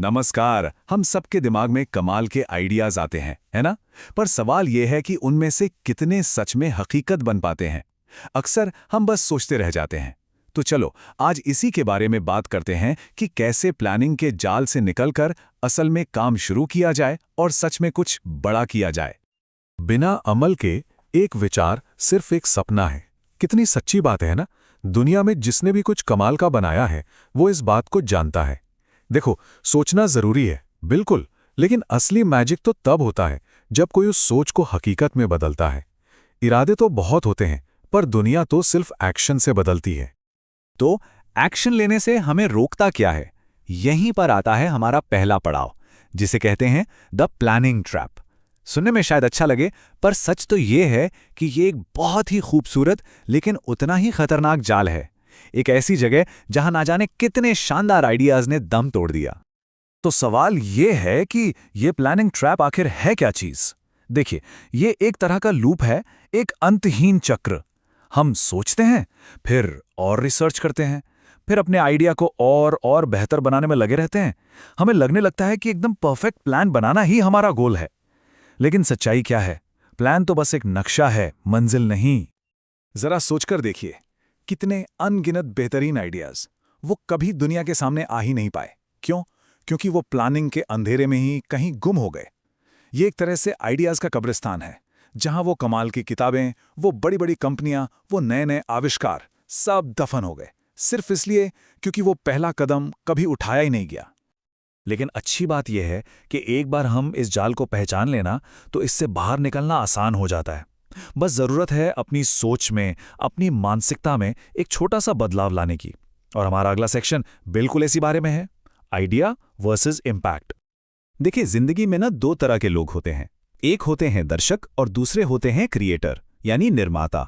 नमस्कार। हम सबके दिमाग में कमाल के आइडियाज आते हैं, है ना? पर सवाल यह है कि उनमें से कितने सच में हकीकत बन पाते हैं। अक्सर हम बस सोचते रह जाते हैं। तो चलो आज इसी के बारे में बात करते हैं कि कैसे प्लानिंग के जाल से निकलकर असल में काम शुरू किया जाए और सच में कुछ बड़ा किया जाए। बिना अमल के एक विचार सिर्फ एक सपना है। कितनी सच्ची बात है ना? दुनिया में जिसने भी कुछ कमाल का बनाया है वो इस बात को जानता है। देखो, सोचना जरूरी है, बिल्कुल, लेकिन असली मैजिक तो तब होता है जब कोई उस सोच को हकीकत में बदलता है। इरादे तो बहुत होते हैं, पर दुनिया तो सिर्फ एक्शन से बदलती है। तो एक्शन लेने से हमें रोकता क्या है? यहीं पर आता है हमारा पहला पड़ाव, जिसे कहते हैं द प्लानिंग ट्रैप। सुनने में शायद अच्छा लगे, पर सच तो ये है कि ये एक बहुत ही खूबसूरत लेकिन उतना ही खतरनाक जाल है। एक ऐसी जगह जहां ना जाने कितने शानदार आइडियाज ने दम तोड़ दिया। तो सवाल ये है कि ये प्लानिंग ट्रैप आखिर है क्या चीज? देखिए, ये एक तरह का लूप है, एक अंतहीन चक्र। हम सोचते हैं, फिर और रिसर्च करते हैं, फिर अपने आइडिया को और बेहतर बनाने में लगे रहते हैं। हमें लगने लगता है कि एकदम परफेक्ट प्लान बनाना ही हमारा गोल है। लेकिन सच्चाई क्या है? प्लान तो बस एक नक्शा है, मंजिल नहीं। जरा सोचकर देखिए, कितने अनगिनत बेहतरीन आइडियाज वो कभी दुनिया के सामने आ ही नहीं पाए। क्यों? क्योंकि वो प्लानिंग के अंधेरे में ही कहीं गुम हो गए। ये एक तरह से आइडियाज का कब्रिस्तान है, जहां वो कमाल की किताबें, वो बड़ी बड़ी कंपनियां, वो नए नए आविष्कार सब दफन हो गए, सिर्फ इसलिए क्योंकि वो पहला कदम कभी उठाया ही नहीं गया। लेकिन अच्छी बात यह है कि एक बार हम इस जाल को पहचान लेना तो इससे बाहर निकलना आसान हो जाता है। बस जरूरत है अपनी सोच में, अपनी मानसिकता में एक छोटा सा बदलाव लाने की। और हमारा अगला सेक्शन बिल्कुल इसी बारे में है, आइडिया वर्सेस इम्पैक्ट। देखिए, जिंदगी में ना दो तरह के लोग होते हैं। एक होते हैं दर्शक और दूसरे होते हैं क्रिएटर, यानी निर्माता।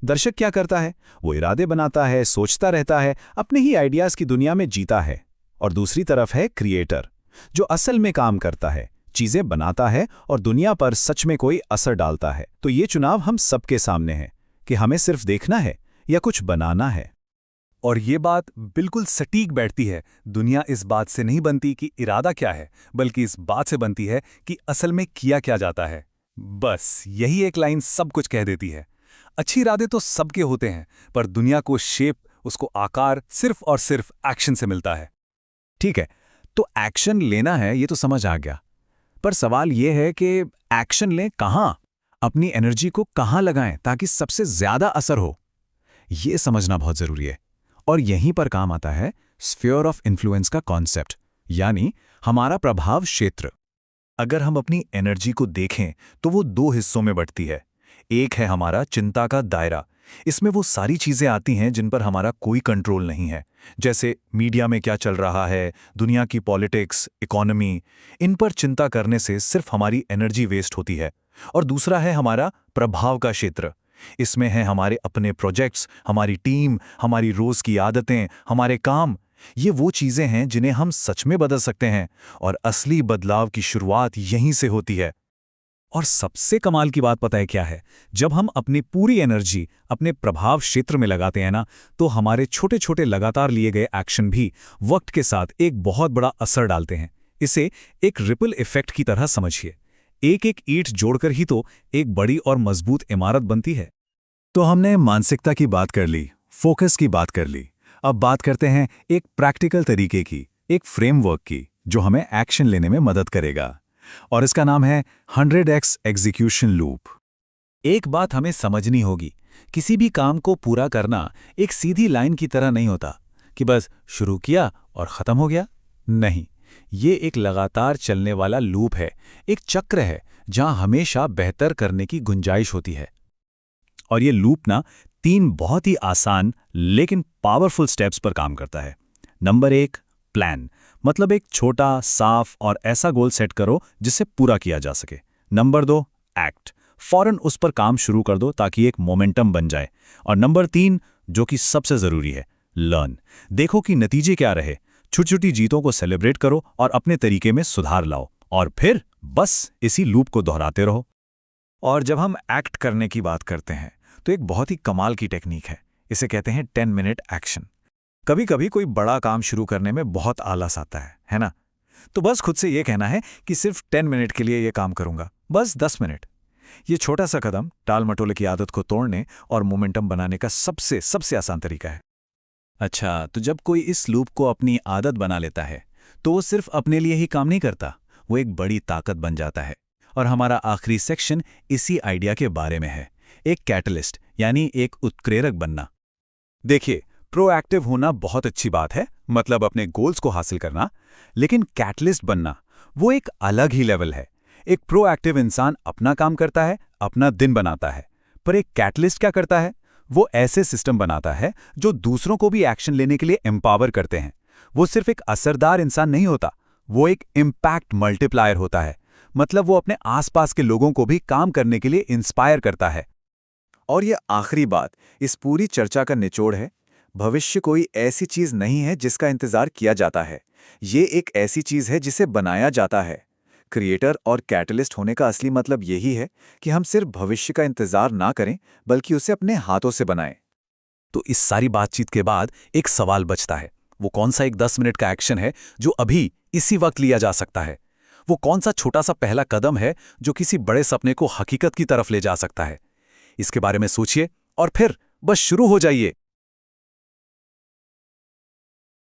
दर्शक क्या करता है? वो इरादे बनाता है, सोचता रहता है, अपने ही आइडियाज की दुनिया में जीता है। और दूसरी तरफ है क्रिएटर, जो असल में काम करता है, चीजें बनाता है और दुनिया पर सच में कोई असर डालता है। तो ये चुनाव हम सबके सामने है कि हमें सिर्फ देखना है या कुछ बनाना है। और ये बात बिल्कुल सटीक बैठती है। दुनिया इस बात से नहीं बनती कि इरादा क्या है, बल्कि इस बात से बनती है कि असल में किया क्या जाता है। बस यही एक लाइन सब कुछ कह देती है। अच्छे इरादे तो सबके होते हैं, पर दुनिया को शेप, उसको आकार सिर्फ और सिर्फ एक्शन से मिलता है। ठीक है, तो एक्शन लेना है, ये तो समझ आ गया। पर सवाल यह है कि एक्शन लें कहां, अपनी एनर्जी को कहां लगाएं ताकि सबसे ज्यादा असर हो। यह समझना बहुत जरूरी है। और यहीं पर काम आता है स्फीयर ऑफ इन्फ्लुएंस का कॉन्सेप्ट, यानी हमारा प्रभाव क्षेत्र। अगर हम अपनी एनर्जी को देखें तो वो दो हिस्सों में बंटती है। एक है हमारा चिंता का दायरा। इसमें वो सारी चीजें आती हैं जिन पर हमारा कोई कंट्रोल नहीं है, जैसे मीडिया में क्या चल रहा है, दुनिया की पॉलिटिक्स, इकोनॉमी। इन पर चिंता करने से सिर्फ हमारी एनर्जी वेस्ट होती है। और दूसरा है हमारा प्रभाव का क्षेत्र। इसमें है हमारे अपने प्रोजेक्ट्स, हमारी टीम, हमारी रोज की आदतें, हमारे काम। ये वो चीजें हैं जिन्हें हम सच में बदल सकते हैं, और असली बदलाव की शुरुआत यहीं से होती है। और सबसे कमाल की बात पता है क्या है? जब हम अपनी पूरी एनर्जी अपने प्रभाव क्षेत्र में लगाते हैं ना, तो हमारे छोटे छोटे लगातार लिए गए एक्शन भी वक्त के साथ एक बहुत बड़ा असर डालते हैं। इसे एक रिपल इफेक्ट की तरह समझिए। एक एक ईंट जोड़कर ही तो एक बड़ी और मजबूत इमारत बनती है। तो हमने मानसिकता की बात कर ली, फोकस की बात कर ली। अब बात करते हैं एक प्रैक्टिकल तरीके की, एक फ्रेमवर्क की, जो हमें एक्शन लेने में मदद करेगा। और इसका नाम है 100x एग्जीक्यूशन लूप। एक बात हमें समझनी होगी, किसी भी काम को पूरा करना एक सीधी लाइन की तरह नहीं होता कि बस शुरू किया और खत्म हो गया। नहीं, ये एक लगातार चलने वाला लूप है, एक चक्र है जहां हमेशा बेहतर करने की गुंजाइश होती है। और ये लूप ना 3 बहुत ही आसान लेकिन पावरफुल स्टेप्स पर काम करता है। नंबर 1, प्लान, मतलब एक छोटा, साफ और ऐसा गोल सेट करो जिसे पूरा किया जा सके। नंबर 2, एक्ट, फौरन उस पर काम शुरू कर दो ताकि एक मोमेंटम बन जाए। और नंबर 3, जो कि सबसे जरूरी है, लर्न, देखो कि नतीजे क्या रहे। छोटी छोटी जीतों को सेलिब्रेट करो और अपने तरीके में सुधार लाओ, और फिर बस इसी लूप को दोहराते रहो। और जब हम एक्ट करने की बात करते हैं तो एक बहुत ही कमाल की टेक्निक है, इसे कहते हैं 10 मिनट एक्शन। कभी कभी कोई बड़ा काम शुरू करने में बहुत आलस आता है ना? तो बस खुद से ये कहना है कि सिर्फ 10 मिनट के लिए ये काम करूंगा, बस 10 मिनट। ये छोटा सा कदम टाल मटोले की आदत को तोड़ने और मोमेंटम बनाने का सबसे सबसे आसान तरीका है। अच्छा, तो जब कोई इस लूप को अपनी आदत बना लेता है तो वो सिर्फ अपने लिए ही काम नहीं करता, वो एक बड़ी ताकत बन जाता है। और हमारा आखिरी सेक्शन इसी आइडिया के बारे में है, एक कैटलिस्ट यानी एक उत्प्रेरक बनना। देखिए, प्रोएक्टिव होना बहुत अच्छी बात है, मतलब अपने गोल्स को हासिल करना, लेकिन कैटलिस्ट बनना वो एक अलग ही लेवल है। एक प्रोएक्टिव इंसान अपना काम करता है, अपना दिन बनाता है, पर एक कैटलिस्ट क्या करता है? वो ऐसे सिस्टम बनाता है जो दूसरों को भी एक्शन लेने के लिए एम्पावर करते हैं। वो सिर्फ एक असरदार इंसान नहीं होता, वो एक इम्पैक्ट मल्टीप्लायर होता है। मतलब वो अपने आसपास के लोगों को भी काम करने के लिए इंस्पायर करता है। और ये आखिरी बात इस पूरी चर्चा का निचोड़ है, भविष्य कोई ऐसी चीज नहीं है जिसका इंतजार किया जाता है, ये एक ऐसी चीज है जिसे बनाया जाता है। क्रिएटर और कैटलिस्ट होने का असली मतलब यही है कि हम सिर्फ भविष्य का इंतजार ना करें, बल्कि उसे अपने हाथों से बनाएं। तो इस सारी बातचीत के बाद एक सवाल बचता है, वो कौन सा एक 10 मिनट का एक्शन है जो अभी इसी वक्त लिया जा सकता है? वो कौन सा छोटा सा पहला कदम है जो किसी बड़े सपने को हकीकत की तरफ ले जा सकता है? इसके बारे में सोचिए और फिर बस शुरू हो जाइए।